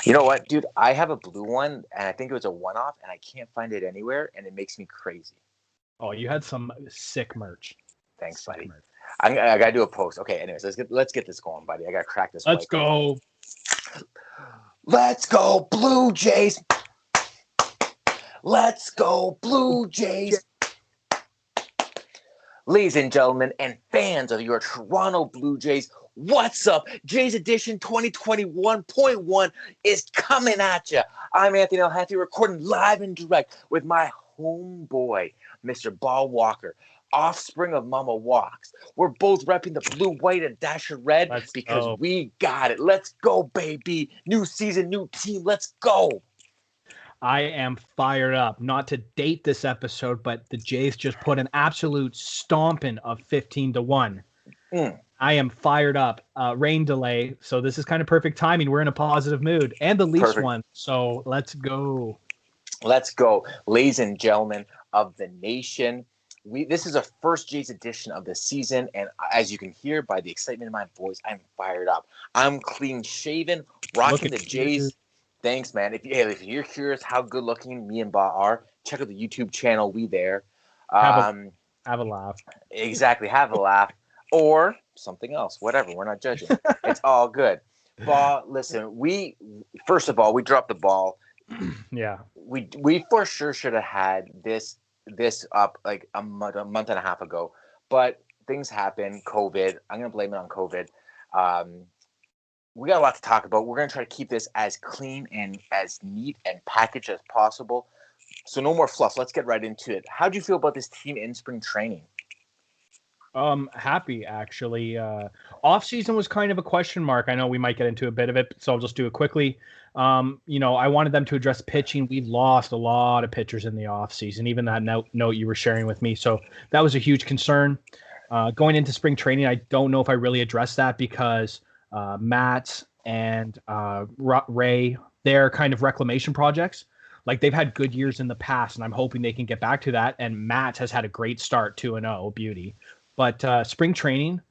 You know what, dude? I have a blue one, and I think it was a one-off, and I can't find it anywhere, and it makes me crazy. Oh, you had some sick merch. Thanks, Sick buddy. merch. I gotta do a post. Okay, anyways, let's get this going, buddy. I gotta crack this Let's white claw. go. Let's go, Blue Jays. Let's go, Blue Jays. Ladies and gentlemen, and fans of your Toronto Blue Jays, what's up? Jays Edition 2021.1 is coming at you. I'm Anthony Hefe, recording live and direct with my homeboy, Mr. Ball Walker, offspring of Mama Walks. We're both repping the blue, white, and dasher red because we got it. Let's go, baby. New season, new team. Let's go. I am fired up. Not to date this episode, but the Jays just put an absolute stomping of 15-1. I am fired up. Rain delay, so this is kind of perfect timing. We're in a positive mood, and the Leafs won, so let's go. Let's go, ladies and gentlemen of the nation. This is a first Jays edition of the season, and as you can hear by the excitement in my voice, I'm fired up. I'm clean shaven, rocking the Jays. Thanks, man. If you're curious how good looking me and Ba are, check out the YouTube channel. We there. Have a laugh. Exactly. Have a laugh. Or something else. Whatever. We're not judging. It's all good. Ba, listen, first of all, we dropped the ball. Yeah. We for sure should have had this up like a month and a half ago. But things happen. COVID. I'm going to blame it on COVID. We got a lot to talk about. We're going to try to keep this as clean and as neat and packaged as possible. So no more fluff. Let's get right into it. How do you feel about this team in spring training? Happy, actually. Off-season was kind of a question mark. I know we might get into a bit of it, so I'll just do it quickly. I wanted them to address pitching. We've lost a lot of pitchers in the off-season, even that note you were sharing with me. So that was a huge concern. Going into spring training, I don't know if I really addressed that because Matt and Ray, they're kind of reclamation projects. Like, they've had good years in the past, and I'm hoping they can get back to that. And Matt has had a great start, 2-0, beauty. But spring training,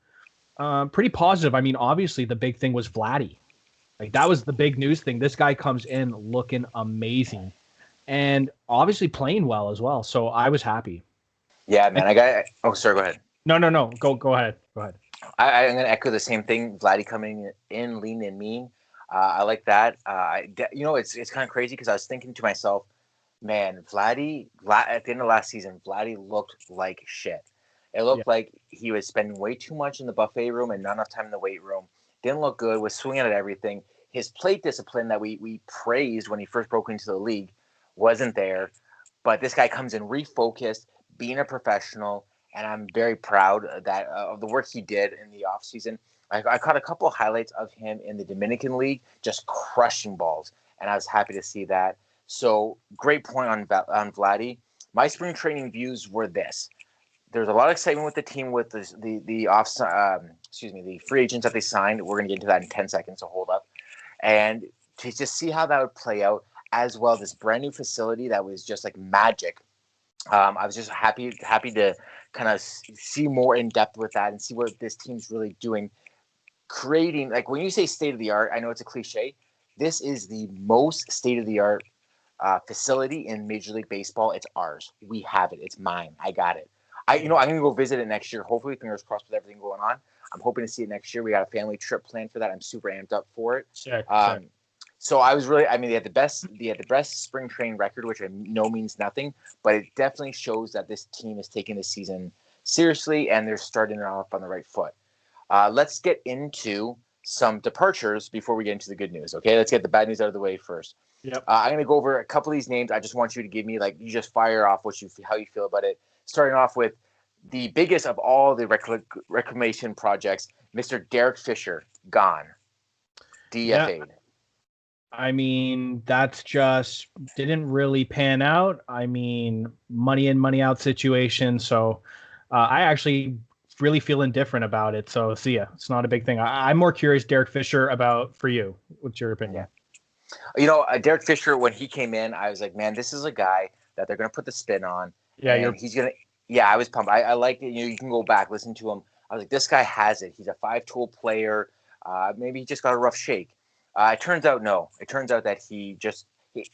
pretty positive. I mean, obviously, the big thing was Vladdy. Like, that was the big news thing. This guy comes in looking amazing and obviously playing well as well. So I was happy. Yeah, man. Sorry, go ahead. No. Go ahead. I'm going to echo the same thing. Vladdy coming in, lean and mean. I like that. It's kind of crazy because I was thinking to myself, man, Vladdy, at the end of last season, Vladdy looked like shit. It looked like he was spending way too much in the buffet room and not enough time in the weight room. Didn't look good, was swinging at everything. His plate discipline that we praised when he first broke into the league wasn't there. But this guy comes in refocused, being a professional, and I'm very proud of the work he did in the offseason. I caught a couple of highlights of him in the Dominican League, just crushing balls, and I was happy to see that. So great point on Vladdy. My spring training views were this. There's a lot of excitement with the team with the free agents that they signed. We're going to get into that in 10 seconds, so hold up. And to just see how that would play out, as well, this brand new facility that was just like magic. I was just happy to kind of see more in depth with that and see what this team's really doing. Creating, like, when you say state of the art, I know it's a cliche. This is the most state of the art facility in Major League Baseball. It's ours. We have it. It's mine. I got it. I'm going to go visit it next year. Hopefully, fingers crossed with everything going on. I'm hoping to see it next year. We got a family trip planned for that. I'm super amped up for it. Sure. So I was really, they had the best spring training record, which I know means nothing, but it definitely shows that this team is taking this season seriously and they're starting it off on the right foot. Let's get into some departures before we get into the good news. Okay, let's get the bad news out of the way first. Yep. I'm going to go over a couple of these names. I just want you to give me, you just fire off how you feel about it. Starting off with the biggest of all the reclamation projects, Mr. Derek Fisher, gone. DFA'd. Yeah. I mean, that's just didn't really pan out. I mean, money in, money out situation. So I actually really feel indifferent about it. So see ya. It's not a big thing. I'm more curious, Derek Fisher, for you. What's your opinion? Derek Fisher, when he came in, I was like, man, this is a guy that they're going to put the spin on. Yeah, I was pumped. I liked it. You can go back, listen to him. I was like, this guy has it. He's a 5-tool player. Maybe he just got a rough shake. It turns out no. It turns out that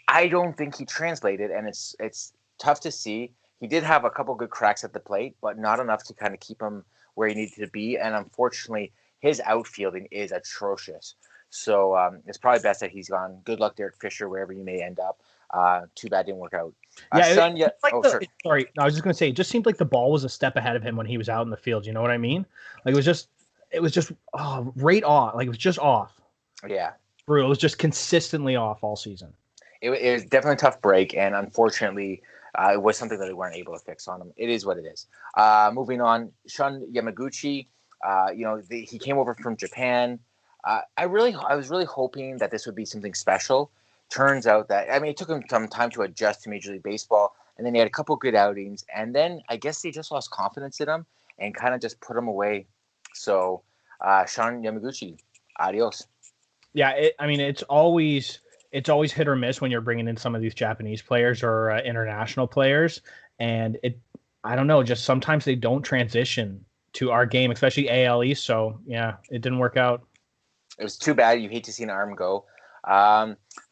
I don't think he translated, and it's tough to see. He did have a couple good cracks at the plate, but not enough to kind of keep him where he needed to be. And unfortunately, his outfielding is atrocious. So it's probably best that he's gone. Good luck, Derek Fisher, wwherever you may end up. Too bad didn't work out. Yeah, Sure. Sorry, I was just gonna say, it just seemed like the ball was a step ahead of him when he was out in the field. You know what I mean? Like it was just right off. Like it was just off. Yeah. Brutal. It was just consistently off all season. It was definitely a tough break, and unfortunately, it was something that they weren't able to fix on him. It is what it is. Moving on, Shun Yamaguchi. He came over from Japan. I was really hoping that this would be something special. Turns out that it took him some time to adjust to Major League Baseball, and then he had a couple good outings, and then I guess they just lost confidence in him and kind of just put him away. So, Shun Yamaguchi, adios. Yeah, it's always hit or miss when you're bringing in some of these Japanese players or international players, and I don't know, just sometimes they don't transition to our game, especially AL East. So yeah, it didn't work out. It was too bad. You hate to see an arm go.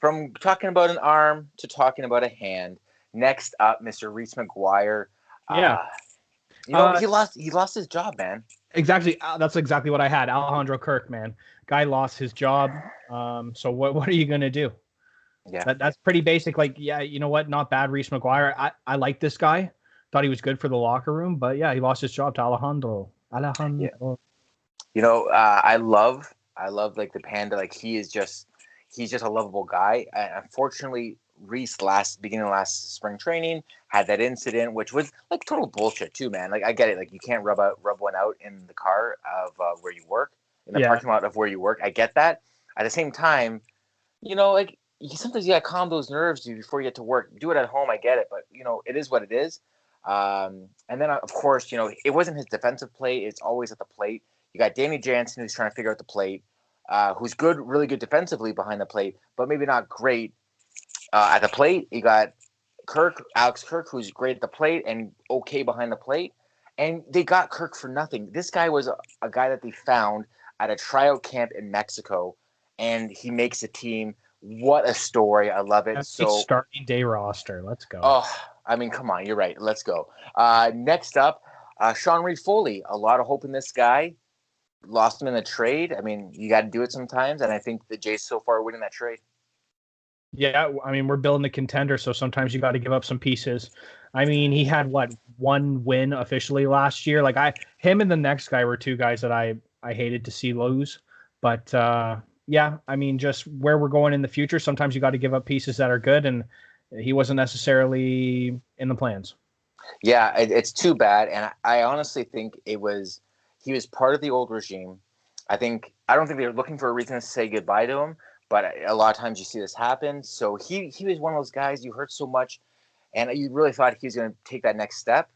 From talking about an arm to talking about a hand. Next up, Mr. Reese McGuire. Yeah, he lost his job, man. Exactly. That's exactly what I had. Alejandro Kirk, man. Guy lost his job. So what are you gonna do? Yeah, that's pretty basic. Like, yeah, you know what? Not bad, Reese McGuire. I like this guy. Thought he was good for the locker room, but yeah, he lost his job to Alejandro. Yeah. I love like the Panda. Like he's just a lovable guy. Unfortunately, Reese beginning of last spring training had that incident, which was like total bullshit too, man. Like I get it. Like you can't rub one out in the car of where you work, in the parking lot of where you work. I get that. At the same time, like sometimes you gotta calm those nerves before you get to work. Do it at home. I get it, but it is what it is. And then of course, it wasn't his defensive play. It's always at the plate. You got Danny Jansen who's trying to figure out the plate, who's good, really good defensively behind the plate, but maybe not great at the plate. You got Alex Kirk, who's great at the plate and okay behind the plate. And they got Kirk for nothing. This guy was a guy that they found at a tryout camp in Mexico, and he makes a team. What a story. I love it. So starting day roster. Let's go. Oh, come on. You're right. Let's go. Next up, Sean Reed Foley. A lot of hope in this guy. Lost him in the trade. You got to do it sometimes, and I think the Jays so far are winning that trade. Yeah, we're building a contender, so sometimes you got to give up some pieces. He had one win officially last year. Like him and the next guy were two guys that I hated to see lose. But yeah, just where we're going in the future, sometimes you got to give up pieces that are good, and he wasn't necessarily in the plans. Yeah, it's too bad, and I honestly think he was part of the old regime. I don't think they were looking for a reason to say goodbye to him, but a lot of times you see this happen. So he was one of those guys you hurt so much, and you really thought he was going to take that next step.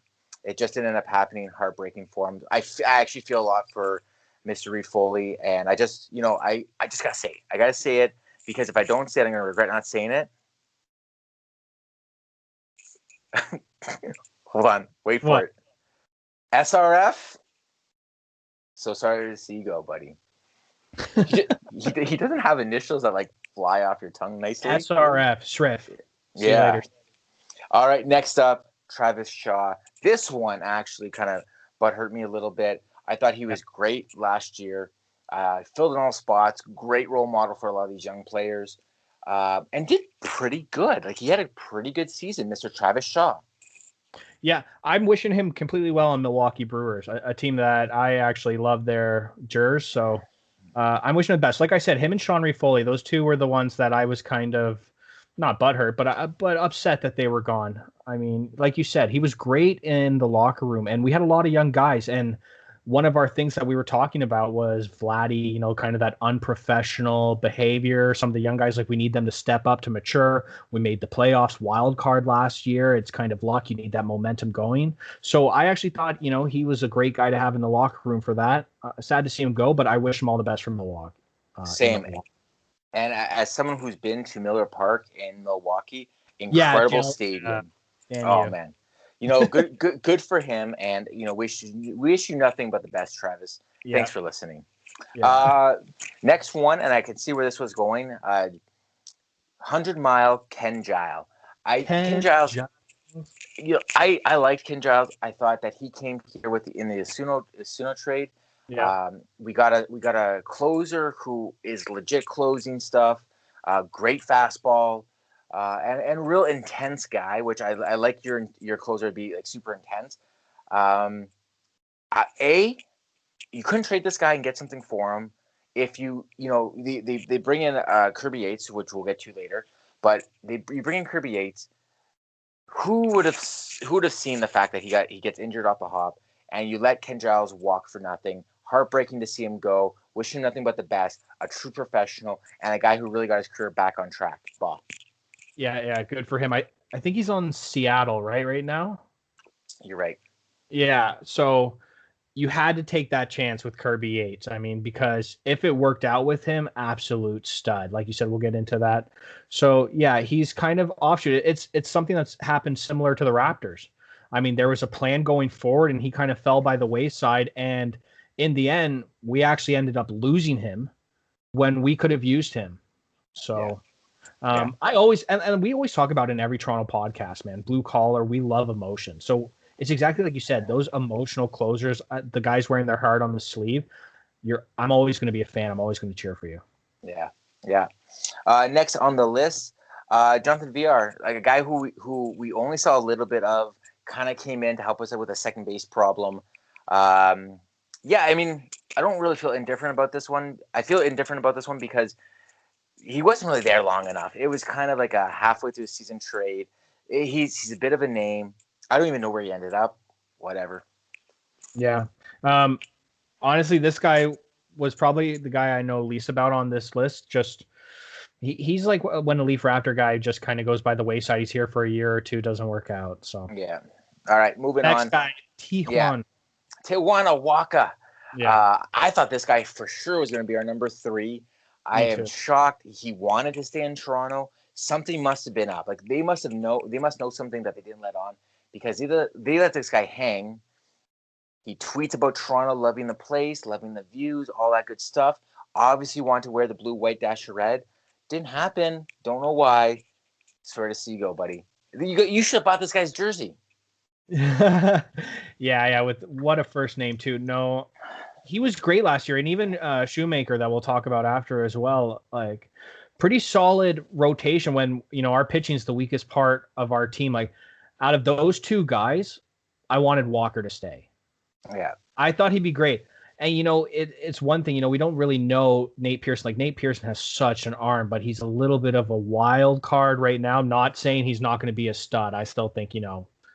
It just didn't end up happening. Heartbreaking for him. I actually feel a lot for Mr. Reed Foley, and I just gotta say it. I gotta say it because if I don't say it, I'm gonna regret not saying it. Hold on, wait for it. SRF. So sorry to see you go, buddy. He doesn't have initials that fly off your tongue nicely. SRF, Shrift. See you later. All right, next up, Travis Shaw. This one actually kind of butthurt me a little bit. I thought he was great last year. Filled in all spots. Great role model for a lot of these young players. And did pretty good. He had a pretty good season, Mr. Travis Shaw. Yeah, I'm wishing him completely well on Milwaukee Brewers, a team that I actually love their jers. So I'm wishing him the best. Like I said, him and Sean Reed Foley, those two were the ones that I was kind of not butthurt, but upset that they were gone. Like you said, he was great in the locker room, and we had a lot of young guys. And one of our things that we were talking about was Vladdy, kind of that unprofessional behavior. Some of the young guys, we need them to step up to mature. We made the playoffs wild card last year. It's kind of luck. You need that momentum going. So I actually thought, he was a great guy to have in the locker room for that. Sad to see him go, but I wish him all the best from Milwaukee. Same. And as someone who's been to Miller Park in Milwaukee, incredible stadium. Man. Good for him, and wish you nothing but the best, Travis. Yeah. Thanks for listening. Yeah. Next one, and I can see where this was going. 100 Mile Ken Giles. Ken Ken Giles. Giles. I liked Ken Giles. I thought that he came here in the Asuno trade. Yeah. We got a closer who is legit closing stuff. Great fastball, and real intense guy, which I like your closer to be like super intense. Um, you couldn't trade this guy and get something for him. If they bring in Kirby Yates, which we'll get to later, but you bring in Kirby Yates. Who would have seen the fact that he gets injured off the hop, and you let Ken Giles walk for nothing? Heartbreaking to see him go. Wish him nothing but the best. A true professional and a guy who really got his career back on track. Bob, Yeah. Good for him. I think he's on Seattle right now. you're right. Yeah. So you had to take that chance with Kirby Yates. I mean, because if it worked out with him, absolute stud. Like you said, we'll get into that. So yeah, he's kind of offshoot. It's something that's happened similar to the Raptors. I mean, there was a plan going forward, and he kind of fell by the wayside. And in the end, we actually ended up losing him when we could have used him. So I always and we always talk about in every Toronto podcast, man, blue collar, we love emotion. So it's exactly like you said, those emotional closers, the guys wearing their heart on the sleeve. I'm always going to be a fan. I'm always going to cheer for you. Yeah. Next on the list, Jonathan VR, like a guy who we only saw a little bit of, kind of came in to help us out with a second base problem. I mean, I don't really feel indifferent about this one. I feel indifferent about this one because he wasn't really there long enough. It was kind of like a halfway through the season trade. He's a bit of a name. I don't even know where he ended up. Whatever. Yeah. Honestly, this guy was probably the guy I know least about on this list. Just he's like when a Leaf Raptor guy just kind of goes by the wayside. He's here for a year or two, doesn't work out. So Yeah. All right, moving next on. guy, Tijuana. Yeah. Tijuana Waka. Yeah. I thought this guy for sure was going to be our number 3. I am shocked. He wanted to stay in Toronto. Something must have been up. Like they must know something that they didn't let on, because either they let this guy hang. He tweets about Toronto, loving the place, loving the views, all that good stuff. Obviously wanted to wear the blue, white, dash of red. Didn't happen. Don't know why. Sorry to see you go, buddy. You should have bought this guy's jersey. yeah. With what a first name too. No, he was great last year, and even Shoemaker that we'll talk about after as well. Like pretty solid rotation when our pitching is the weakest part of our team. Like out of those two guys, I wanted Walker to stay. Yeah, I thought he'd be great. And it's one thing, we don't really know Nate Pearson. Like Nate Pearson has such an arm, but he's a little bit of a wild card right now. Not saying he's not going to be a stud. I still think,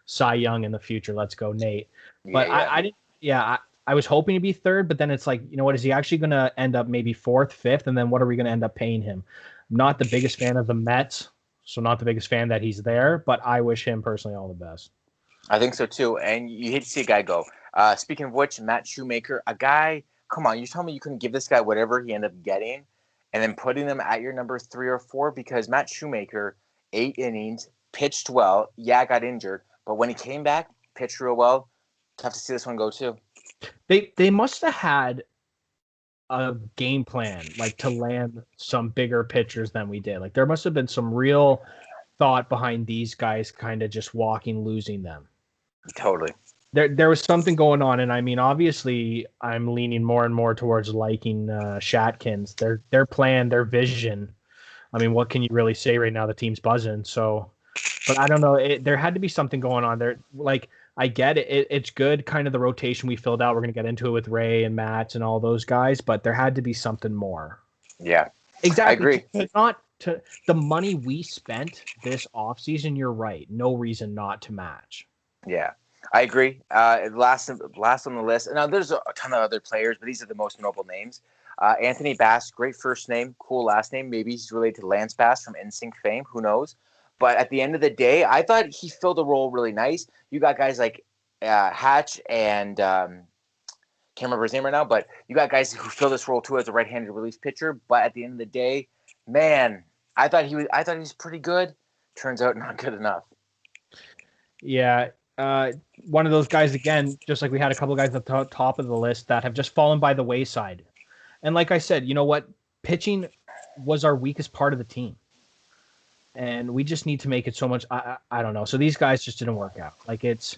Cy Young in the future. Let's go, Nate. But I didn't. Yeah, I was hoping to be third, but then it's like, what is he actually going to end up? Maybe fourth, fifth, and then what are we going to end up paying him? I'm not the biggest fan of the Mets, so not the biggest fan that he's there. But I wish him personally all the best. I think so too. And you hate to see a guy go. Speaking of which, Matt Shoemaker, a guy. Come on, you tell me you couldn't give this guy whatever he ended up getting, and then putting them at your number 3 or 4, because Matt Shoemaker, 8 innings, pitched well. Yeah, got injured, but when he came back, pitched real well. Tough to see this one go too. They must have had a game plan, like to land some bigger pitchers than we did. Like there must have been some real thought behind these guys kind of just losing them. Totally. There was something going on, and I mean, obviously, I'm leaning more and more towards liking Shatkins. Their plan, their vision. I mean, what can you really say right now? The team's buzzing. So, but I don't know. There had to be something going on there. Like I get it. It's good, kind of the rotation we filled out. We're gonna get into it with Ray and Matt and all those guys, but there had to be something more. Yeah, exactly. I agree. Not to the money we spent this offseason. You're right. No reason not to match. Yeah. I agree. Last on the list. Now, there's a ton of other players, but these are the most notable names. Anthony Bass, great first name, cool last name. Maybe he's related to Lance Bass from NSYNC fame. Who knows? But at the end of the day, I thought he filled the role really nice. You got guys like Hatch and can't remember his name right now, but you got guys who fill this role too as a right-handed relief pitcher. But at the end of the day, man, I thought he was pretty good. Turns out not good enough. Yeah. One of those guys, again, just like we had a couple guys at the top of the list that have just fallen by the wayside. And like I said, you know what? Pitching was our weakest part of the team. And we just need to make it so much. I don't know. So these guys just didn't work out. Like it's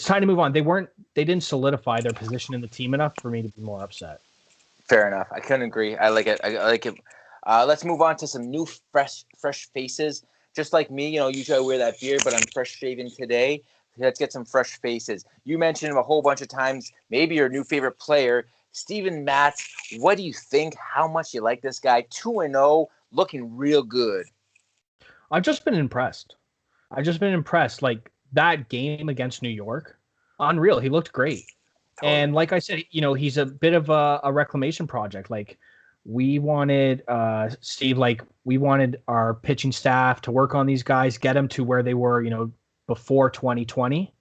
time to move on. They didn't solidify their position in the team enough for me to be more upset. Fair enough. I couldn't agree. I like it. I like it. Let's move on to some new fresh faces. Just like me, usually I wear that beard, but I'm fresh shaven today. Let's get some fresh faces. You mentioned him a whole bunch of times. Maybe your new favorite player, Steven Matz. What do you think? How much you like this guy? 2-0, looking real good. I've just been impressed. Like that game against New York, unreal. He looked great. Totally. And like I said, he's a bit of a reclamation project. Like we wanted Steve, we wanted our pitching staff to work on these guys, get them to where they were, before 2020.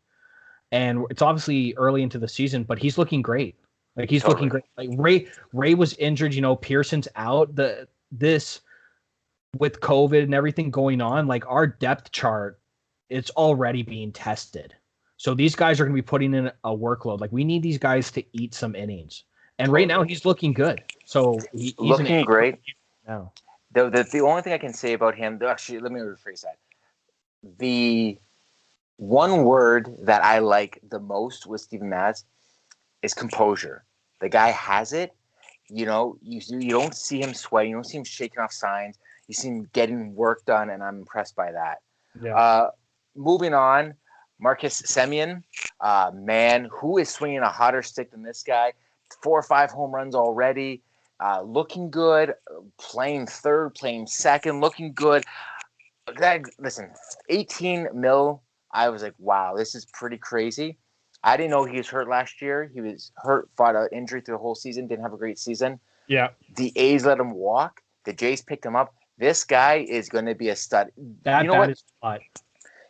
And it's obviously early into the season, but he's looking great. Like he's looking great. Like Ray was injured, Pearson's out. This with COVID and everything going on, like our depth chart, it's already being tested. So these guys are going to be putting in a workload. Like we need these guys to eat some innings. And right now he's looking good. So he's looking great. Now, the only thing I can say about him, actually, let me rephrase that. The one word that I like the most with Steven Matz is composure. The guy has it. You don't see him sweating. You don't see him shaking off signs. You see him getting work done, and I'm impressed by that. Yeah. Moving on, Marcus Semien, man, who is swinging a hotter stick than this guy? 4 or 5 home runs already, looking good, playing third, playing second, looking good. Listen, 18 mil, I was like, wow, this is pretty crazy. I didn't know he was hurt last year. He was hurt, fought an injury through the whole season, didn't have a great season. Yeah. The A's let him walk. The Jays picked him up. This guy is going to be a stud. That is hot.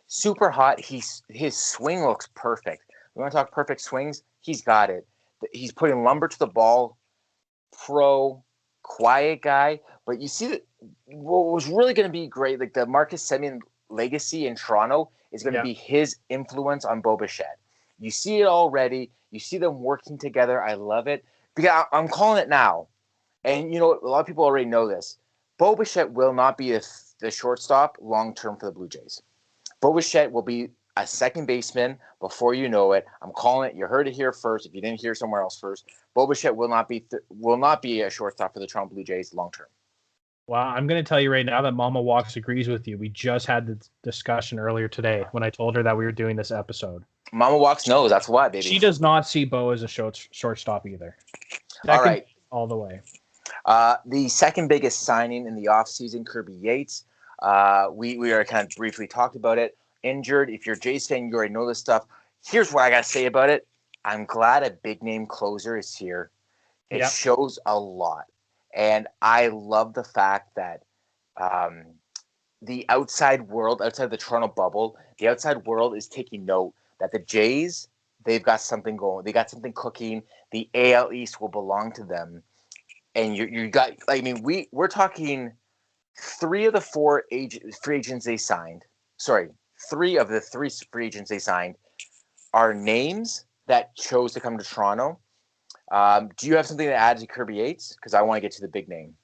Super hot. His swing looks perfect. We want to talk perfect swings? He's got it. He's putting lumber to the ball. Pro, quiet guy. But you see that what was really going to be great, like the Marcus Semien legacy in Toronto is going to be his influence on Bo Bichette. You see it already. You see them working together. I love it. Because I'm calling it now. And, a lot of people already know this. Bo Bichette will not be the shortstop long-term for the Blue Jays. Bo Bichette will be a second baseman before you know it. I'm calling it. You heard it here first. If you didn't hear somewhere else first, Bo Bichette will not be a shortstop for the Toronto Blue Jays long-term. Well, I'm going to tell you right now that Mama Walks agrees with you. We just had the discussion earlier today when I told her that we were doing this episode. Mama Walks knows. That's why, baby. She does not see Bo as a shortstop either. All right. All the way. The second biggest signing in the offseason, Kirby Yates. We already kind of briefly talked about it. Injured. If you're a Jays fan, you already know this stuff. Here's what I got to say about it. I'm glad a big-name closer is here. It shows a lot. And I love the fact that the outside world, outside the Toronto bubble, the outside world is taking note that the Jays, they've got something going. They got something cooking. The AL East will belong to them. And you got, we're talking 3 of the 4 free agents they signed. Sorry, 3 of the 3 free agents they signed are names that chose to come to Toronto. Do you have something to add to Kirby Yates? Because I want to get to the big name.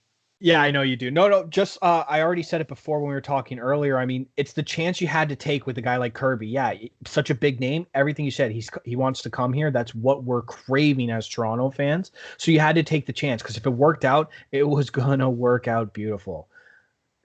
Yeah, I know you do. No, just I already said it before when we were talking earlier. I mean, it's the chance you had to take with a guy like Kirby. Yeah, such a big name. Everything you said, he wants to come here. That's what we're craving as Toronto fans. So you had to take the chance because if it worked out, it was gonna work out beautiful.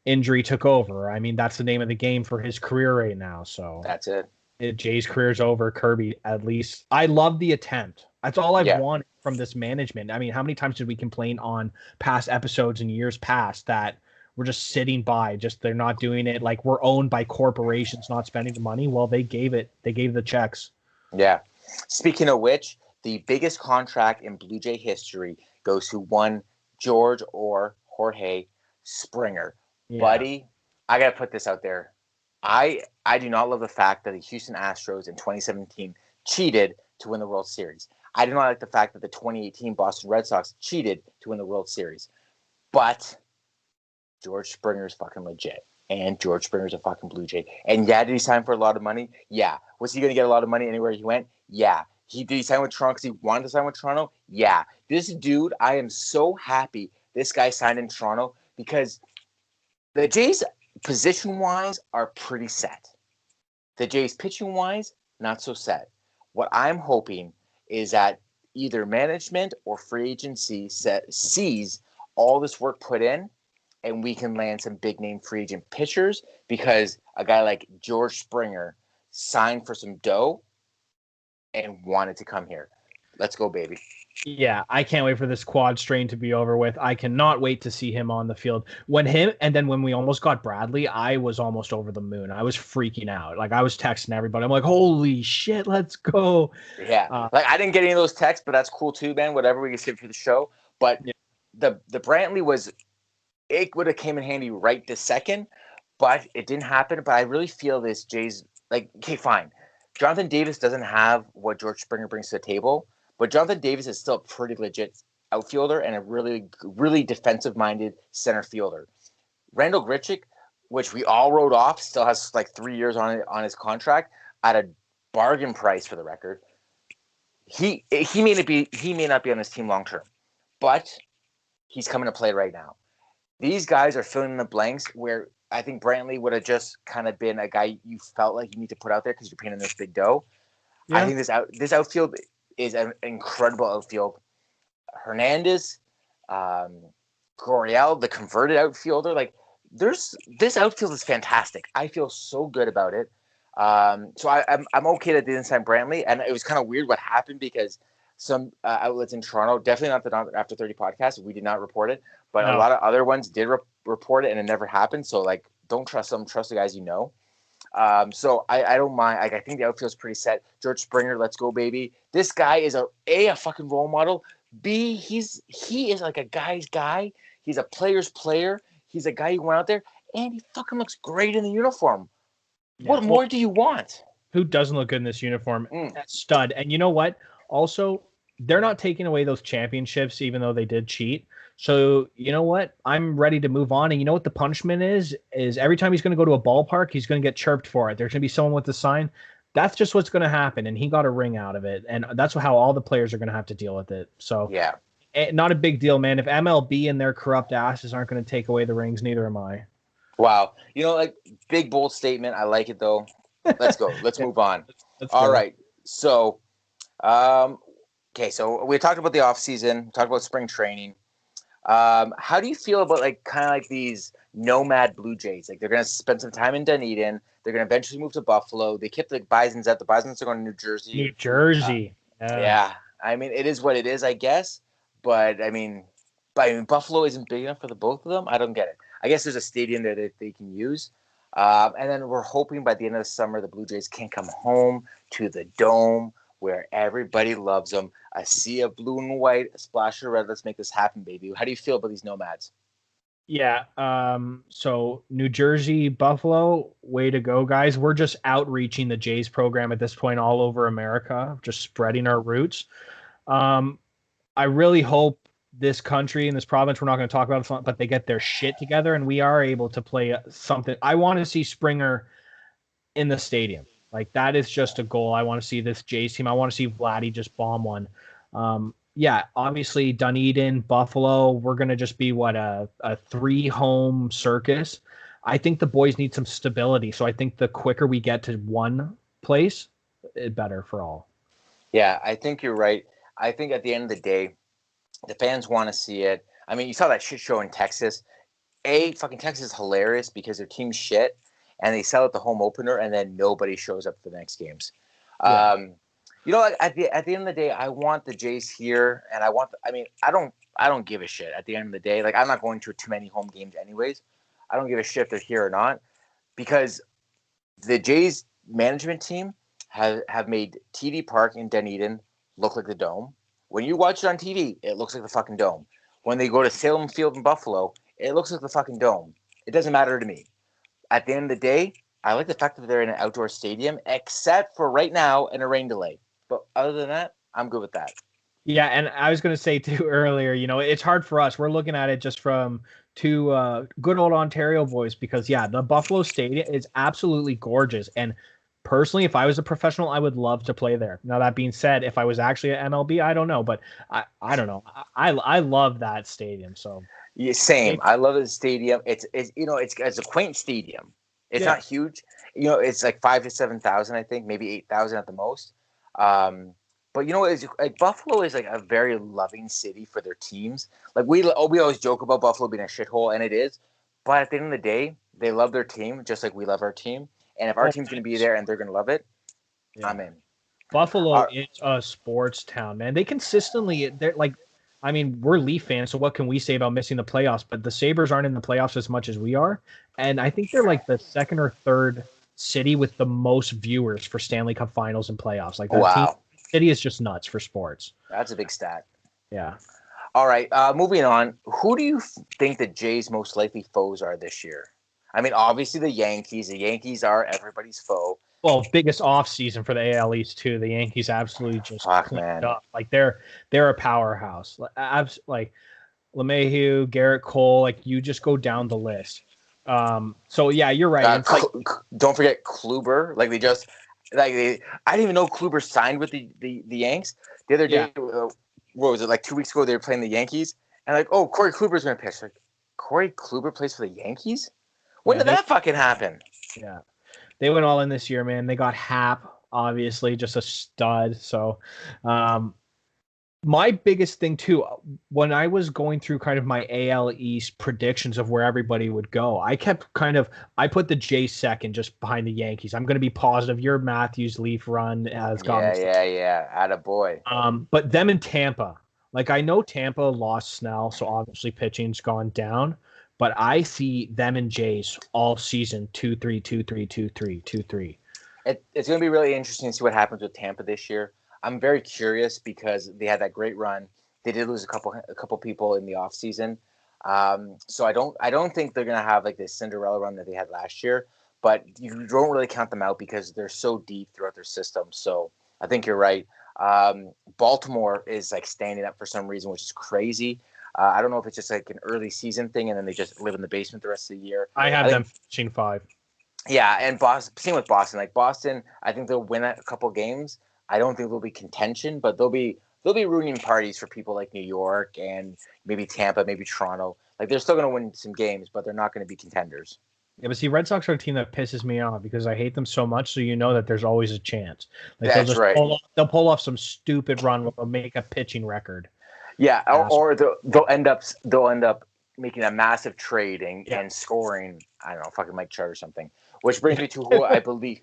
Injury took over. I mean, that's the name of the game for his career right now. So that's it. Jay's career's over. Kirby, at least. I love the attempt. That's all I've wanted from this management. I mean, how many times did we complain on past episodes and years past that we're just sitting by, just they're not doing it, like we're owned by corporations not spending the money? Well, they gave the checks. Yeah. Speaking of which, the biggest contract in Blue Jay history goes to one George or Jorge Springer. Yeah. Buddy, I got to put this out there. I do not love the fact that the Houston Astros in 2017 cheated to win the World Series. I do not like the fact that the 2018 Boston Red Sox cheated to win the World Series. But George Springer is fucking legit. And George Springer's a fucking Blue Jay. And yeah, did he sign for a lot of money? Yeah. Was he going to get a lot of money anywhere he went? Yeah. Did he sign with Toronto because he wanted to sign with Toronto? Yeah. This dude, I am so happy this guy signed in Toronto because the Jays, position-wise, are pretty set. The Jays, pitching-wise, not so set. What I'm hoping is that either management or free agency sees all this work put in, and we can land some big-name free agent pitchers because a guy like George Springer signed for some dough and wanted to come here. Let's go, baby. Yeah, I can't wait for this quad strain to be over with. I cannot wait to see him on the field. When we almost got Bradley, I was almost over the moon. I was freaking out. Like, I was texting everybody. I'm like, holy shit, let's go. Yeah. I didn't get any of those texts, but that's cool too, man. Whatever we can save for the show. But yeah. the Brantley it would have came in handy right this second, but it didn't happen. But I really feel this Jays, okay, fine. Jonathan Davis doesn't have what George Springer brings to the table. But Jonathan Davis is still a pretty legit outfielder and a really, really defensive-minded center fielder. Randall Grichuk, which we all wrote off, still has 3 years on his contract at a bargain price for the record. He may not be on this team long term, but he's coming to play right now. These guys are filling in the blanks where I think Brantley would have just kind of been a guy you felt like you need to put out there because you're paying him this big dough. Yeah. I think this outfield is an incredible outfield. Hernandez, Gurriel, the converted outfielder, this outfield is fantastic. I feel so good about it. So I'm okay that they didn't sign Brantley, and it was kind of weird what happened because some outlets in Toronto, definitely not the After 30 podcast, we did not report it, but a lot of other ones did report it, and it never happened. So don't trust them, trust the guys you know. So I don't mind. I think the outfield's pretty set. George Springer, let's go, baby. This guy is a fucking role model. B, he is like a guy's guy. He's a player's player. He's a guy who went out there, and he fucking looks great in the uniform. Yeah. What more do you want? Who doesn't look good in this uniform? Stud. And you know what? Also, they're not taking away those championships, even though they did cheat. So, you know what? I'm ready to move on. And you know what the punishment is every time he's going to go to a ballpark, he's going to get chirped for it. There's going to be someone with the sign. That's just what's going to happen. And he got a ring out of it. And that's how all the players are going to have to deal with it. So, yeah, not a big deal, man. If MLB and their corrupt asses aren't going to take away the rings, neither am I. Wow. Big, bold statement. I like it, though. Let's go. Let's move on. All right. So, okay. So we talked about the off season, talked about spring training. How do you feel about these nomad Blue Jays? They're going to spend some time in Dunedin. They're going to eventually move to Buffalo. They kept the Bisons out. The Bisons are going to New Jersey. New Jersey. Yeah. I mean, it is what it is, I guess. But I mean, Buffalo isn't big enough for the both of them. I don't get it. I guess there's a stadium there that they can use. And then we're hoping by the end of the summer, the Blue Jays can come home to the Dome where everybody loves them. A sea of blue and white, a splash of red. Let's make this happen, baby. How do you feel about these nomads? Yeah. So New Jersey, Buffalo, way to go, guys. We're just outreaching the Jays program at this point all over America, just spreading our roots. I really hope this country and this province, we're not going to talk about it, but they get their shit together and we are able to play something. I want to see Springer in the stadium. That is just a goal. I want to see this Jays team. I want to see Vladdy just bomb one. Yeah, obviously Dunedin, Buffalo, we're going to just be a 3-home circus. I think the boys need some stability. So I think the quicker we get to one place, it better for all. Yeah, I think you're right. I think at the end of the day, the fans want to see it. I mean, you saw that shit show in Texas. Fucking Texas is hilarious because their team's shit, and they sell it the home opener, and then nobody shows up for the next games. Yeah. At the end of the day, I want the Jays here, and I don't give a shit at the end of the day. I'm not going to too many home games anyways. I don't give a shit if they're here or not, because the Jays management team have made TD Park in Dunedin look like the Dome. When you watch it on TV, it looks like the fucking Dome. When they go to Salem Field in Buffalo, it looks like the fucking Dome. It doesn't matter to me. At the end of the day, I like the fact that they're in an outdoor stadium, except for right now in a rain delay. But other than that, I'm good with that. Yeah, and I was going to say too earlier, it's hard for us. We're looking at it just from two good old Ontario boys because, yeah, the Buffalo Stadium is absolutely gorgeous. And Personally, if I was a professional, I would love to play there. Now that being said, if I was actually at MLB, I don't know, but I don't know. I love that stadium. So Yeah, same. I love the stadium. It's a quaint stadium. It's not huge. It's like 5 to 7 thousand, I think, maybe 8,000 at the most. But it's like Buffalo is like a very loving city for their teams. Like we always joke about Buffalo being a shithole, and it is. But at the end of the day, they love their team just like we love our team. And if our team's going to be there and they're going to love it, I'm in. Buffalo is a sports town, man. They consistently, they're like, I mean, we're Leaf fans, so what can we say about missing the playoffs? But the Sabres aren't in the playoffs as much as we are. And I think they're like the second or third city with the most viewers for Stanley Cup finals and playoffs. Like that city is just nuts for sports. That's a big stat. Yeah. All right. Moving on. Who do you think the Jays' most likely foes are this year? I mean, obviously the Yankees. The Yankees are everybody's foe. Well, biggest off season for the AL East too. The Yankees absolutely just cleaned up. Like they're a powerhouse. Like LeMahieu, Garrett Cole. Like you just go down the list. So yeah, you're right. Don't forget Kluber. Like I didn't even know Kluber signed with the Yanks. The other day, what was it? Like 2 weeks ago, they were playing the Yankees, and like, oh, Corey Kluber's going to pitch. Like, Corey Kluber plays for the Yankees? When did that fucking happen? Yeah. They went all in this year, man. They got Hap, obviously, just a stud. So, my biggest thing, too, when I was going through kind of my AL East predictions of where everybody would go, I put the Jays second just behind the Yankees. I'm going to be positive. Your Matthews Leaf run has gone. Yeah. Attaboy. But them in Tampa. Like, I know Tampa lost Snell, so obviously pitching's gone down. But I see them and Jays all season 2-3, 2-3, 2-3, 2-3. It's going to be really interesting to see what happens with Tampa this year. I'm very curious because they had that great run. They did lose a couple people in the offseason. So I don't think they're going to have like this Cinderella run that they had last year. But you don't really count them out because they're so deep throughout their system. So I think you're right. Baltimore is like standing up for some reason, which is crazy. I don't know if it's just like an early season thing and then they just live in the basement the rest of the year. I have them finishing 5. Yeah, and same with Boston. Like Boston, I think they'll win a couple games. I don't think there'll be contention, but there'll be ruining parties for people like New York and maybe Tampa, maybe Toronto. Like they're still going to win some games, but they're not going to be contenders. Yeah, but see, Red Sox are a team that pisses me off because I hate them so much. So you know that there's always a chance. Like That's right. They'll pull off some stupid run where they'll make a pitching record. Yeah, or they'll end up making a massive trade and scoring, I don't know, fucking Mike Trout or something. Which brings me to who I believe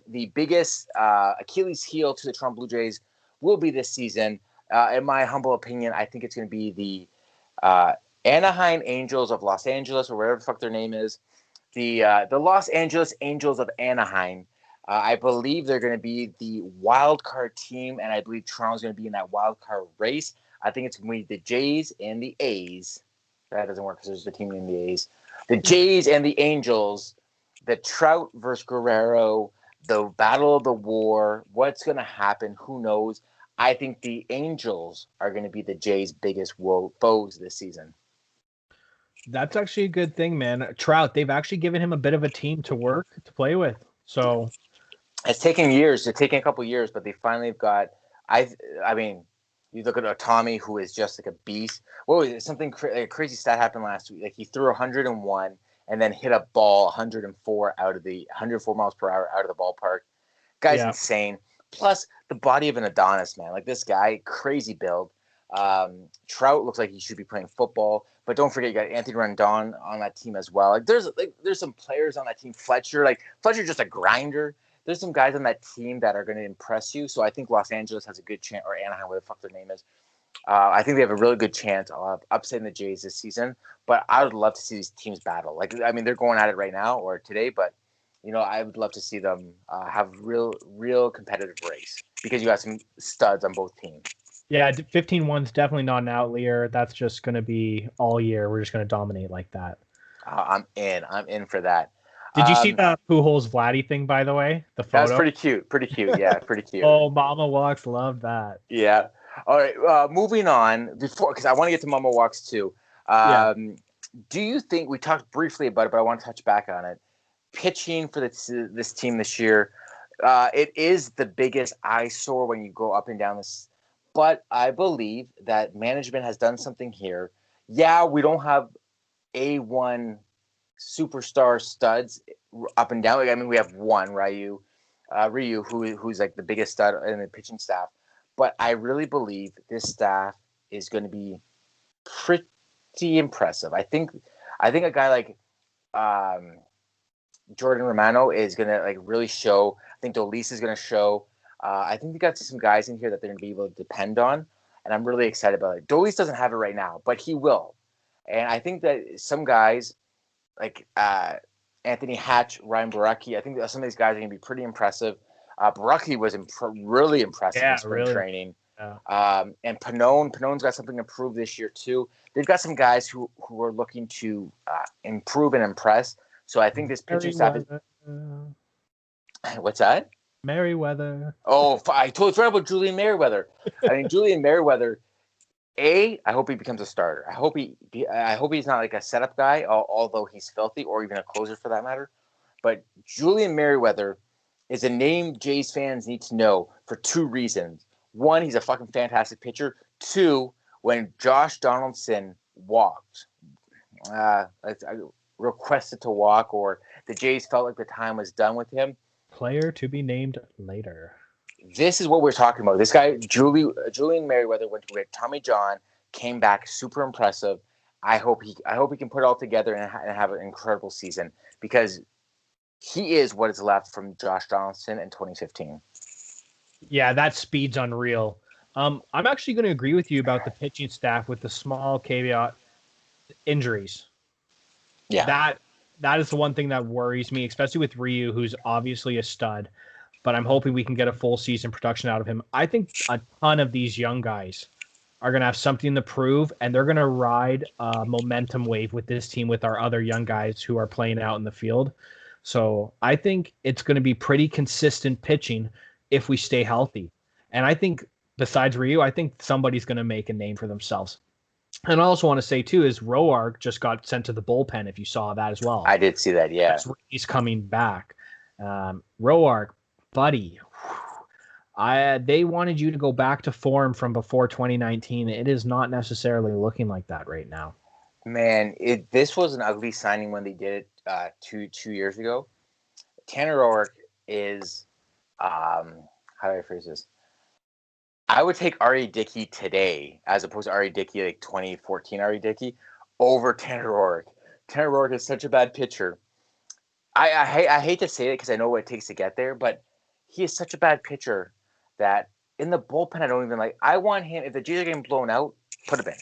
the biggest Achilles heel to the Toronto Blue Jays will be this season. In my humble opinion, I think it's going to be the Anaheim Angels of Los Angeles, or whatever the fuck their name is. The Los Angeles Angels of Anaheim. I believe they're going to be the wild card team, and I believe Toronto's going to be in that wild card race. I think it's going to be the Jays and the A's. That doesn't work because there's a team named the A's. The Jays and the Angels, the Trout versus Guerrero, the battle of the war. What's going to happen? Who knows? I think the Angels are going to be the Jays' biggest foes this season. That's actually a good thing, man. Trout, they've actually given him a bit of a team to play with. So it's taken years. It's taken a couple years, but they finally got. I mean, you look at Tommy, who is just like a beast. What was it? Something a crazy stat happened last week. Like he threw 101 and then hit a ball 104 miles per hour out of the ballpark. Guy's insane. Plus the body of an Adonis, man. Like this guy, crazy build. Trout looks like he should be playing football, but don't forget you got Anthony Rendon on that team as well. Like there's some players on that team. Fletcher's just a grinder. There's some guys on that team that are going to impress you. So I think Los Angeles has a good chance, or Anaheim, whatever the fuck their name is. I think they have a really good chance of upsetting the Jays this season. But I would love to see these teams battle. Like I mean, they're going at it right now or today, but I would love to see them have real competitive race because you got some studs on both teams. Yeah, 15-1's definitely not an outlier. That's just going to be all year. We're just going to dominate like that. I'm in for that. Did you see the Pujols Vladdy thing, by the way? The photo? That was pretty cute. Yeah, pretty cute. Oh, Mama Walks loved that. Yeah. All right. Moving on, because I want to get to Mama Walks too. Do you think, we talked briefly about it, but I want to touch back on it. pitching for this team this year, it is the biggest eyesore when you go up and down this. But I believe that management has done something here. Yeah, we don't have A1 superstar studs up and down. I mean, we have one, Ryu, who's like the biggest stud in the pitching staff. But I really believe this staff is going to be pretty impressive. I think a guy like Jordan Romano is going to like really show. I think Dolis is going to show. I think they got some guys in here that they're going to be able to depend on, and I'm really excited about it. Dolis doesn't have it right now, but he will. And I think that some guys like Anthony Hatch, Ryan Baraki, I think that some of these guys are going to be pretty impressive. Baraki was really impressive in spring training. Yeah. And Panone's got something to prove this year too. They've got some guys who are looking to improve and impress. So I think this pitching staff is. What's that? Merriweather. Oh, I totally forgot about Julian Merriweather. I mean, Julian Merriweather. I hope he becomes a starter. I hope he's not like a setup guy, although he's filthy, or even a closer for that matter. But Julian Merriweather is a name Jays fans need to know for two reasons. One, he's a fucking fantastic pitcher. Two, when Josh Donaldson walked, requested to walk, or the Jays felt like the time was done with him. Player to be named later. This is what we're talking about. This guy, Julian Merriweather, went to Tommy John, came back super impressive. I hope he can put it all together and have an incredible season, because he is what is left from Josh Donaldson in 2015. Yeah, that speed's unreal. I'm actually going to agree with you about the pitching staff with the small caveat: injuries. Yeah, that is the one thing that worries me, especially with Ryu, who's obviously a stud. But I'm hoping we can get a full season production out of him. I think a ton of these young guys are going to have something to prove, and they're going to ride a momentum wave with this team with our other young guys who are playing out in the field. So I think it's going to be pretty consistent pitching if we stay healthy. And I think besides Ryu, I think somebody's going to make a name for themselves. And I also want to say, too, is Roark just got sent to the bullpen, if you saw that as well. I did see that, yeah. He's coming back. Roark, buddy, they wanted you to go back to form from before 2019. It is not necessarily looking like that right now. Man, this was an ugly signing when they did it 2 years ago. Tanner Roark is, how do I phrase this? I would take R.A. Dickey today, as opposed to R.A. Dickey, like 2014 R.A. Dickey, over Tanner Roark. Tanner Roark is such a bad pitcher. I hate to say it because I know what it takes to get there, but he is such a bad pitcher that in the bullpen, I don't even like. I want him, if the Jays are getting blown out, put him in.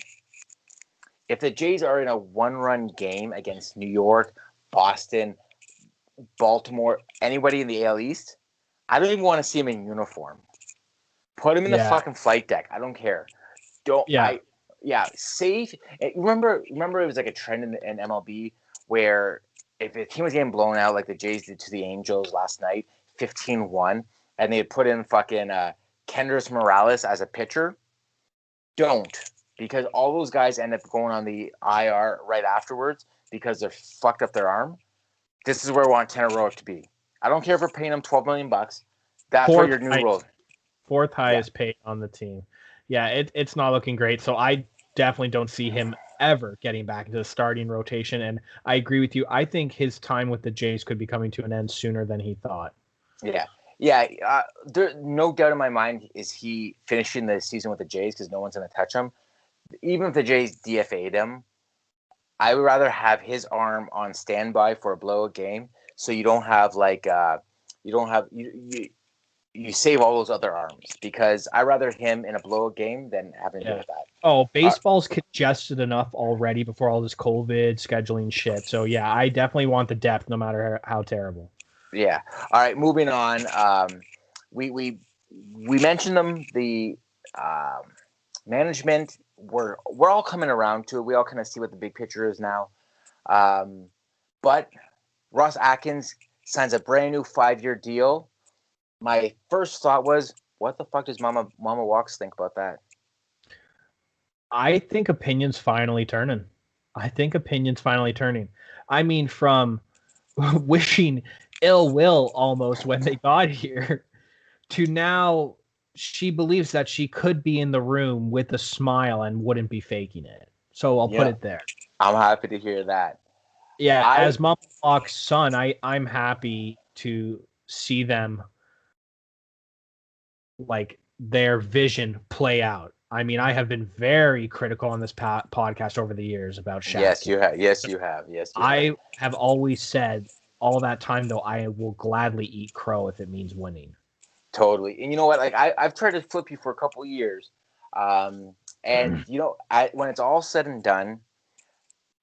If the Jays are in a one-run game against New York, Boston, Baltimore, anybody in the AL East, I don't even want to see him in uniform. Put him in the fucking flight deck. I don't care. Safe. Remember it was like a trend in MLB where if a team was getting blown out like the Jays did to the Angels last night, 15-1, and they had put in fucking Kendrys Morales as a pitcher, don't. Because all those guys end up going on the IR right afterwards because they're fucked up their arm. This is where I want Tanner Roark to be. I don't care if we're paying him $12 million. That's where your new role. Fourth highest paid on the team. Yeah, it's not looking great. So I definitely don't see him ever getting back into the starting rotation. And I agree with you. I think his time with the Jays could be coming to an end sooner than he thought. Yeah. There, no doubt in my mind is he finishing the season with the Jays because no one's going to touch him. Even if the Jays DFA'd him, I would rather have his arm on standby for a blowout game, so you don't have like you save all those other arms, because I'd rather him in a blowout game than having to do with that. Oh, baseball's congested enough already before all this COVID scheduling shit. So yeah, I definitely want the depth, no matter how terrible. Yeah. All right, moving on. We mentioned them. The management. We're all coming around to it. We all kind of see what the big picture is now. But Ross Atkins signs a brand new 5-year deal. My first thought was, what the fuck does Mama Walks think about that? I think opinions finally turning. I mean, from wishing ill will almost when they got here, to now she believes that she could be in the room with a smile and wouldn't be faking it. So I'll put it there. I'm happy to hear that. Yeah, as Mama Walk's son, I'm happy to see them, like, their vision play out. I mean, I have been very critical on this podcast over the years about Shaq. Yes, you have. Yes, you have. I have always said all that time, though, I will gladly eat crow if it means winning. Totally. And you know what? Like, I've tried to flip you for a couple of years. And, you know, when it's all said and done,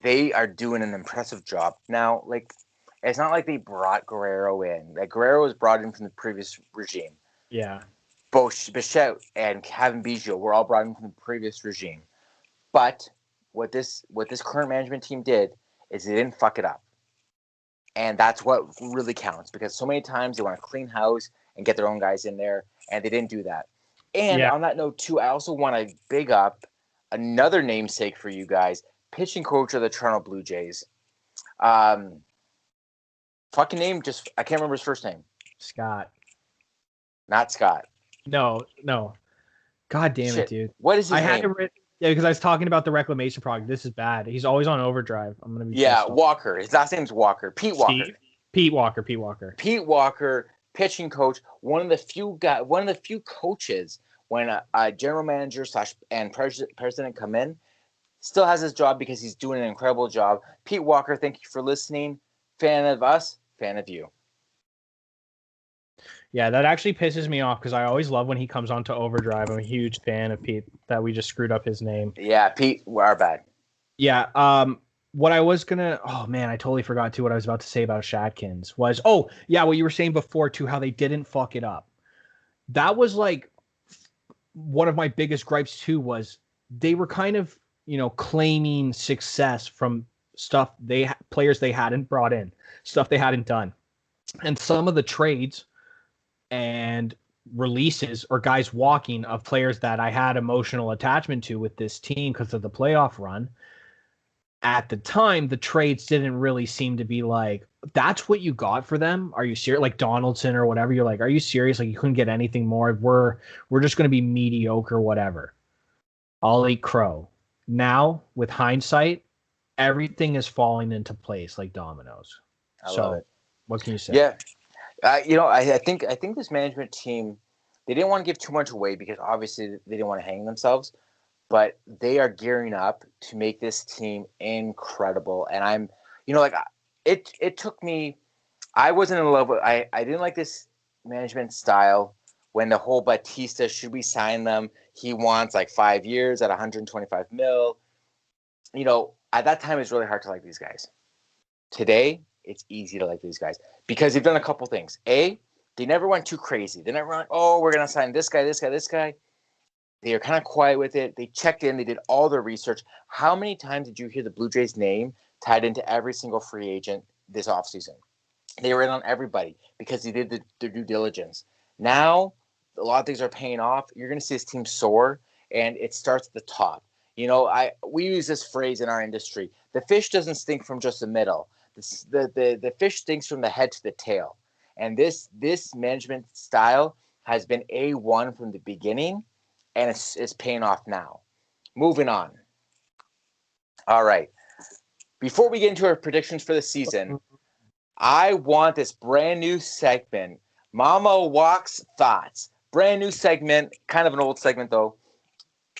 they are doing an impressive job. Now, like, it's not like they brought Guerrero in. Like, Guerrero was brought in from the previous regime. Yeah. Both Bichette and Kevin Biggio were all brought in from the previous regime. But what this current management team did is they didn't fuck it up. And that's what really counts, because so many times they want to clean house and get their own guys in there, and they didn't do that. And on that note, too, I also want to big up another namesake for you guys, pitching coach of the Toronto Blue Jays. Fucking name, I can't remember his first name. Scott. Not Scott. No. God damn it, dude. What is his name? Had it written, because I was talking about the reclamation project. This is bad. He's always on overdrive. I'm gonna be Walker. His last name's Walker. Pete Walker. Pete Walker. Pete Walker, pitching coach. One of the few coaches when a general manager and president come in, still has his job because he's doing an incredible job. Pete Walker, thank you for listening. Fan of us, fan of you. Yeah, that actually pisses me off because I always love when he comes onto overdrive. I'm a huge fan of Pete, that we just screwed up his name. Yeah, Pete, our bad. Yeah, what I was gonna, oh man, I totally forgot too what I was about to say about Shatkins was, what you were saying before too, how they didn't fuck it up. That was like one of my biggest gripes too, was they were kind of, claiming success from stuff players they hadn't brought in, stuff they hadn't done. And some of the trades and releases or guys walking of players that I had emotional attachment to with this team because of the playoff run, at the time, the trades didn't really seem to be like, that's what you got for them? Are you serious? Like Donaldson or whatever. You're like, are you serious? Like, you couldn't get anything more. We're just going to be mediocre, whatever. I'll eat crow. Now, with hindsight, everything is falling into place like dominoes. I love it. What can you say? Yeah. I think this management team, they didn't want to give too much away because obviously they didn't want to hang themselves, but they are gearing up to make this team incredible. And it took me, I wasn't in love with, I didn't like this management style when the whole Batista, should we sign them? He wants like 5 years at 125 mil. At that time, it's really hard to like these guys. Today, it's easy to like these guys because they've done a couple things. A, they never went too crazy. They never went, we're going to sign this guy. They are kind of quiet with it. They checked in. They did all their research. How many times did you hear the Blue Jays name tied into every single free agent this offseason? They were in on everybody because they did their due diligence. Now, a lot of things are paying off. You're going to see this team soar, and it starts at the top. We use this phrase in our industry. The fish doesn't stink from just the middle. The fish stinks from the head to the tail. And this management style has been A1 from the beginning, and it's paying off now. Moving on. All right. Before we get into our predictions for the season, I want this brand new segment, Mama Walks Thoughts. Brand new segment, kind of an old segment though.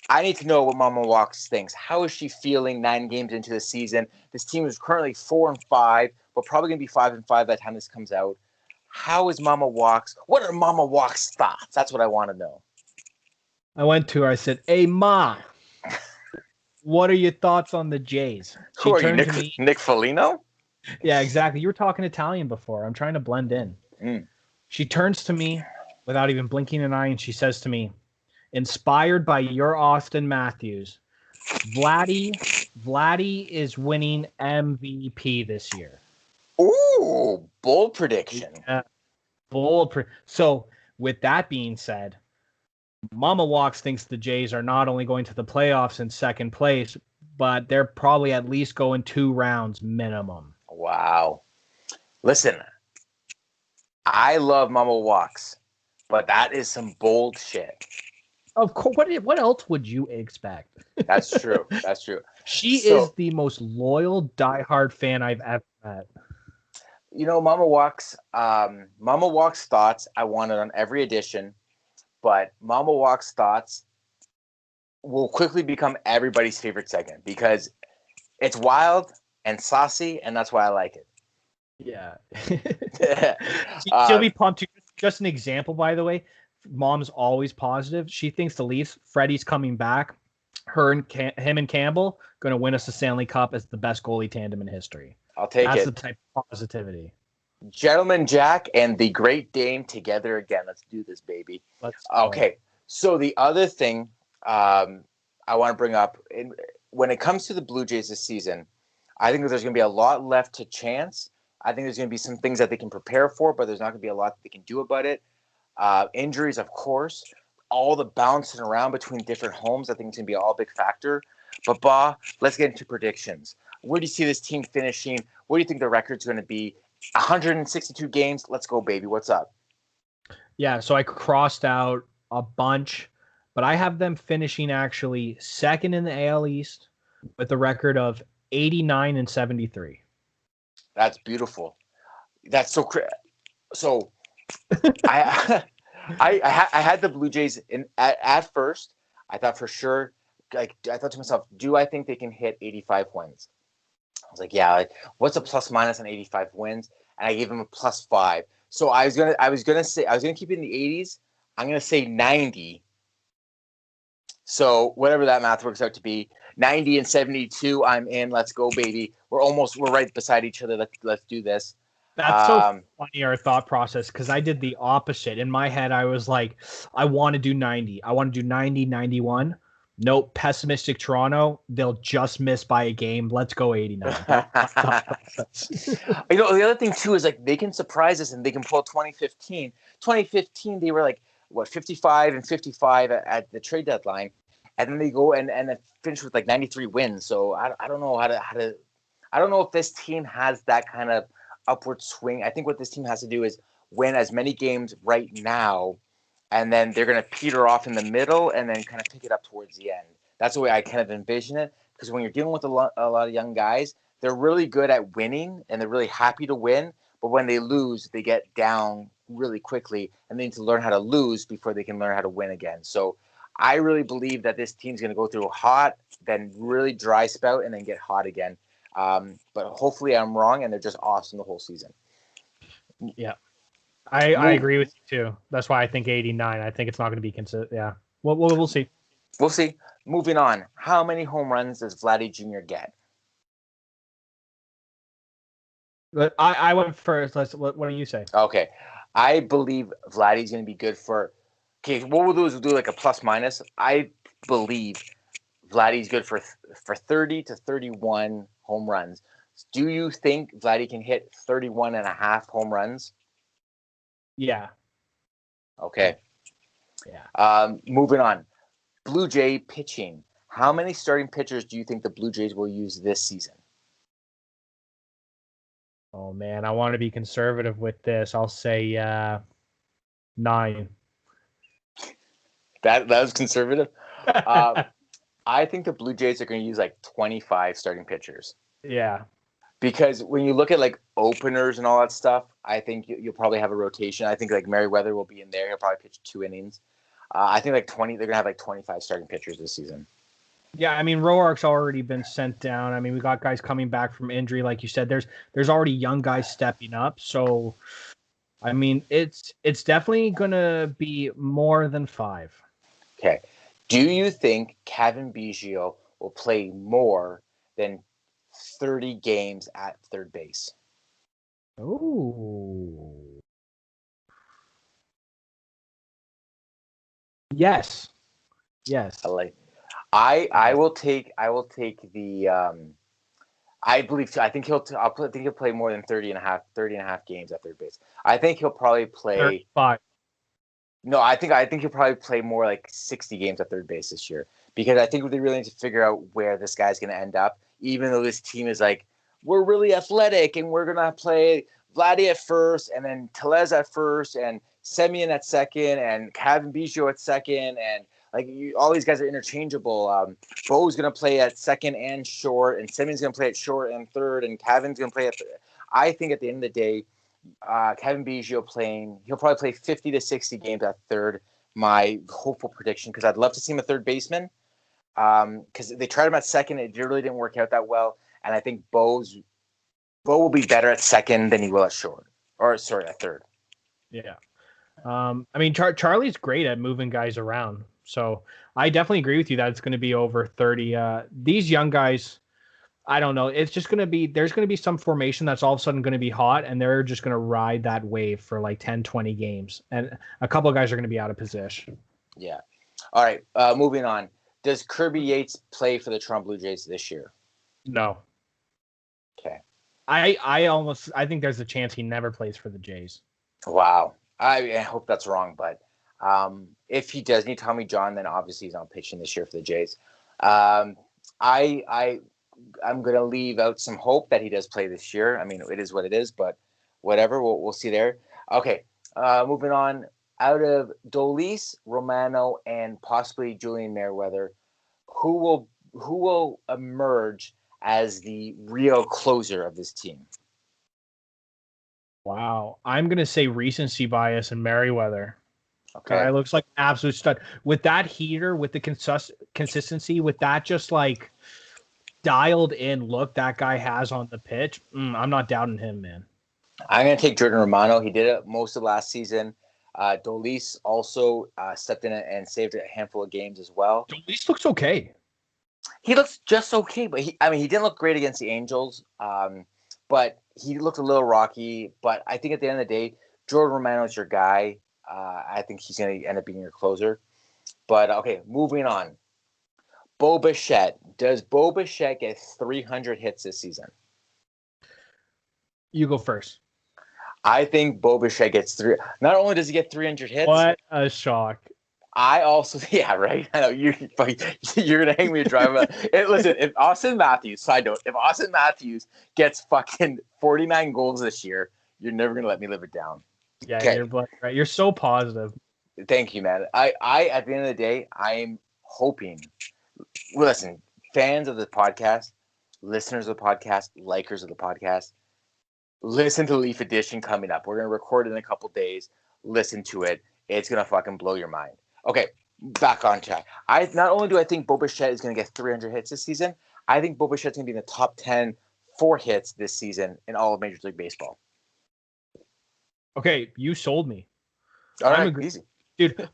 I need to know what Mama Walks thinks. How is she feeling 9 games into the season? This team is currently 4-5, but probably going to be 5-5 by the time this comes out. How is Mama Walks? What are Mama Walks' thoughts? That's what I want to know. I went to her. I said, "Hey, Ma, what are your thoughts on the Jays?" Who are you, Nick Foligno? Yeah, exactly. You were talking Italian before. I'm trying to blend in. She turns to me without even blinking an eye, and she says to me, "Inspired by your Austin Matthews, Vladdy is winning MVP this year." Ooh, bold prediction. So, with that being said, Mama Walks thinks the Jays are not only going to the playoffs in second place, but they're probably at least going 2 rounds minimum. Wow. Listen, I love Mama Walks, but that is some bold shit. Of course, what else would you expect? That's true. That's true. She So, is the most loyal, diehard fan I've ever met. Mama Walks thoughts I wanted on every edition, but Mama Walks thoughts will quickly become everybody's favorite segment because it's wild and saucy, and that's why I like it. Yeah. She'll be pumped. Just an example, by the way. Mom's always positive. She thinks the Leafs, Freddie's coming back. Him and Campbell going to win us the Stanley Cup as the best goalie tandem in history. I'll take it. That's the type of positivity. Gentleman Jack and the Great Dane together again. Let's do this, baby. Okay. So the other thing I want to bring up, when it comes to the Blue Jays this season, I think there's going to be a lot left to chance. I think there's going to be some things that they can prepare for, but there's not going to be a lot that they can do about it. Injuries, of course. All the bouncing around between different homes, I think it's going to be a big factor. But, let's get into predictions. Where do you see this team finishing? What do you think the record's going to be? 162 games. Let's go, baby. What's up? Yeah, so I crossed out a bunch, but I have them finishing actually second in the AL East with a record of 89 and 73. That's beautiful. That's so. I had the Blue Jays at first. I thought for sure. I thought to myself, do I think they can hit 85 wins? I was like, yeah. What's a plus minus on 85 wins? And I gave them a +5. So I was gonna keep it in the 80s. I'm gonna say 90. So whatever that math works out to be, 90 and 72, I'm in. Let's go, baby. We're right beside each other. Let's do this. That's so funny, our thought process, because I did the opposite. In my head, I was like, I want to do 90. I want to do 90, 91. Nope, pessimistic Toronto. They'll just miss by a game. Let's go 89. The other thing, too, is like they can surprise us and they can pull 2015. 2015, they were like, 55 and 55 at the trade deadline. And then they go and finish with like 93 wins. So I don't know I don't know if this team has that kind of upward swing. I think what this team has to do is win as many games right now, and then they're going to peter off in the middle and then kind of pick it up towards the end. That's the way I kind of envision it, because when you're dealing with a lot of young guys, they're really good at winning and they're really happy to win, but when they lose, they get down really quickly and they need to learn how to lose before they can learn how to win again. So I really believe that this team's going to go through hot, then really dry spout, and then get hot again. But hopefully I'm wrong and they're just awesome the whole season. Yeah, I agree with you too. That's why I think 89. I think it's not going to be considered. Yeah, we'll see. We'll see. Moving on. How many home runs does Vladdy Jr. get? But I went first. What do you say? Okay. I believe Vladdy's going to be good for. Okay, what we'll do is we'll do like a plus minus. I believe Vladdy's good for 30 to 31 home runs. Do you think Vladdy can hit 31 and a half home runs? Yeah. Okay. Yeah. Moving on. Blue Jay pitching. How many starting pitchers do you think the Blue Jays will use this season? Oh, man, I want to be conservative with this. I'll say 9. That was conservative? I think the Blue Jays are going to use like 25 starting pitchers. Yeah. Because when you look at like openers and all that stuff, I think you'll probably have a rotation. I think like Merriweather will be in there. He'll probably pitch 2 innings. I think like 20. They're gonna have like 25 starting pitchers this season. Yeah, I mean, Roark's already been sent down. I mean, we got guys coming back from injury, like you said. There's already young guys stepping up. So, I mean, it's definitely gonna be more than 5. Okay. Do you think Kevin Biggio will play more than 30 games at third base? Oh. Yes. I will take the I believe so. I think he'll play more than 30 and a half games at third base. I think he'll probably play 35. No, I think he'll probably play more like 60 games at third base this year, because I think they really need to figure out where this guy's going to end up, even though this team is like, we're really athletic and we're going to play Vladdy at first, and then Telez at first, and Semyon at second, and Kevin Biggio at second, and all these guys are interchangeable. Bo's going to play at second and short, and Semyon's going to play at short and third, and Kevin's going to play at I think at the end of the day, Kevin Biggio he'll probably play 50 to 60 games at third, my hopeful prediction, because I'd love to see him a third baseman. Because they tried him at second, it really didn't work out that well, and I think Bo will be better at second than he will at short, at third. Yeah. I mean, Charlie's great at moving guys around. So I definitely agree with you that it's going to be over 30. These young guys, I don't know. It's just going to be, there's going to be some formation that's all of a sudden going to be hot, and they're just going to ride that wave for like 10, 20 games. And a couple of guys are going to be out of position. Yeah. All right. Moving on. Does Kirby Yates play for the Toronto Blue Jays this year? No. Okay. I think there's a chance he never plays for the Jays. Wow. I hope that's wrong, but if he does need Tommy John, then obviously he's not pitching this year for the Jays. I'm going to leave out some hope that he does play this year. I mean, it is what it is, but whatever. We'll see there. Okay. Moving on. Out of Dolis, Romano, and possibly Julian Merriweather, who will emerge as the real closer of this team? Wow. I'm going to say recency bias and Merriweather. Okay. Guy looks like an absolute stud. With that heater, with the consistency, with that just like dialed in look that guy has on the pitch, I'm not doubting him, man. I'm going to take Jordan Romano. He did it most of last season. Dolis also stepped in and saved a handful of games as well. Dolis looks okay. He looks just okay, but he didn't look great against the Angels. But he looked a little rocky. But I think at the end of the day, Jordan Romano is your guy. I think he's going to end up being your closer. But okay, moving on. Bo Bichette. Does Bo Bichette get 300 hits this season? You go first. I think Bo Bichette gets Not only does he get 300 hits. What a shock. I also, yeah, right. I know you're gonna hang me a driver. Listen, if Austin Matthews gets fucking 49 goals this year, you're never gonna let me live it down. Yeah, okay. You're right. You're so positive. Thank you, man. I at the end of the day, I'm hoping. Listen, fans of the podcast, listeners of the podcast, likers of the podcast. Listen to Leaf Edition coming up. We're going to record it in a couple days. Listen to it. It's going to fucking blow your mind. Okay, back on track. Not only do I think Bo Bichette is going to get 300 hits this season, I think Bo Bichette's going to be in the top 10 for hits this season in all of Major League Baseball. Okay, you sold me. All right, easy. Dude,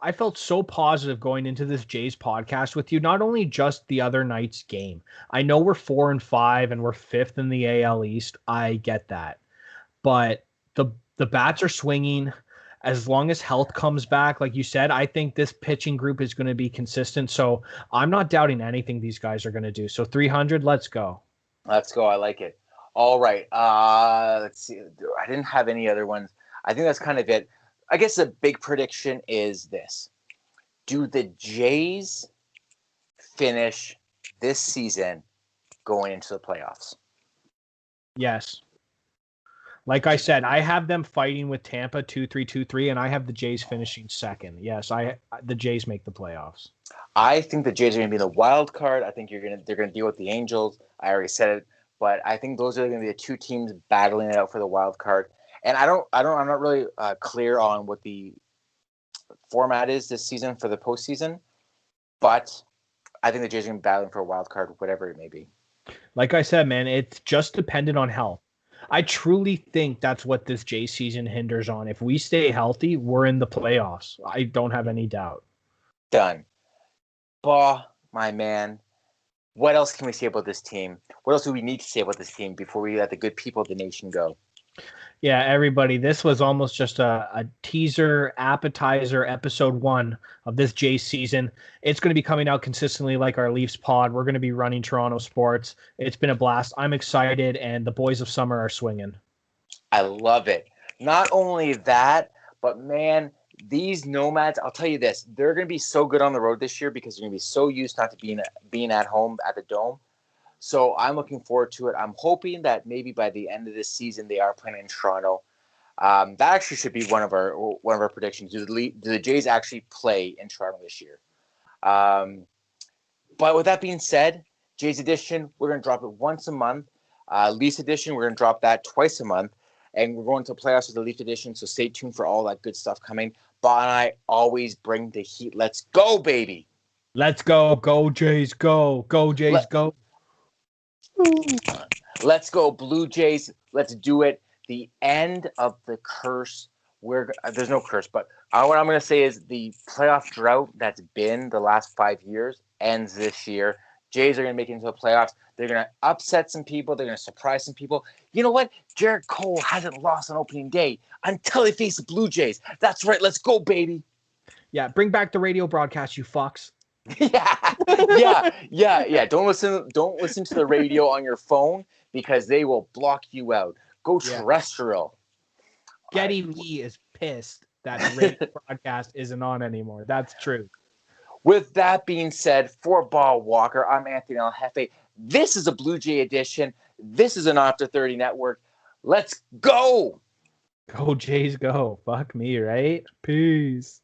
I felt so positive going into this Jays podcast with you, not only just the other night's game. I know we're 4-5 and we're 5th in the AL East. I get that. But the bats are swinging. As long as health comes back, like you said, I think this pitching group is going to be consistent. So I'm not doubting anything these guys are going to do. So 300, let's go. Let's go. I like it. All right. Let's see. I didn't have any other ones. I think that's kind of it. I guess the big prediction is this. Do the Jays finish this season going into the playoffs? Yes. Like I said, I have them fighting with Tampa 2-3, and I have the Jays finishing second. Yes, the Jays make the playoffs. I think the Jays are going to be the wild card. I think they're going to deal with the Angels. I already said it, but I think those are going to be the two teams battling it out for the wild card. And I'm not really clear on what the format is this season for the postseason, but I think the Jays are going to be battling for a wild card, whatever it may be. Like I said, man, it's just dependent on health. I truly think that's what this Jays season hinders on. If we stay healthy, we're in the playoffs. I don't have any doubt. Done. Bah, my man. What else can we say about this team? What else do we need to say about this team before we let the good people of the nation go? Yeah, everybody, this was almost just a teaser, appetizer, episode 1 of this Jays season. It's going to be coming out consistently like our Leafs pod. We're going to be running Toronto sports. It's been a blast. I'm excited, and the boys of summer are swinging. I love it. Not only that, but, man, these Nomads, I'll tell you this, they're going to be so good on the road this year because they're going to be so used not to being at home at the Dome. So I'm looking forward to it. I'm hoping that maybe by the end of this season they are playing in Toronto. That actually should be one of our predictions. Do the Jays actually play in Toronto this year? But with that being said, Jays Edition, we're going to drop it once a month. Leafs Edition, we're going to drop that twice a month. And we're going to playoffs with the Leafs Edition, so stay tuned for all that good stuff coming. Bob and I always bring the heat. Let's go, baby. Let's go. Go, Jays. Go. Go, Jays. Go. Let's go, Blue Jays. Let's do it. The end of the curse. There's no curse, but what I'm going to say is the playoff drought that's been the last 5 years ends this year. Jays are going to make it into the playoffs. They're going to upset some people. They're going to surprise some people. You know what? Jared Cole hasn't lost on opening day until he faced the Blue Jays. That's right. Let's go, baby. Yeah, bring back the radio broadcast, you fucks. Yeah. Don't listen to the radio on your phone because they will block you out. Go terrestrial. Getty Lee is pissed that the radio broadcast isn't on anymore. That's true. With that being said, for Bob Walker, I'm Anthony L. Hefe. This is a Blue Jay edition. This is an After 30 Network. Let's go. Go Jays, go. Fuck me, right? Peace.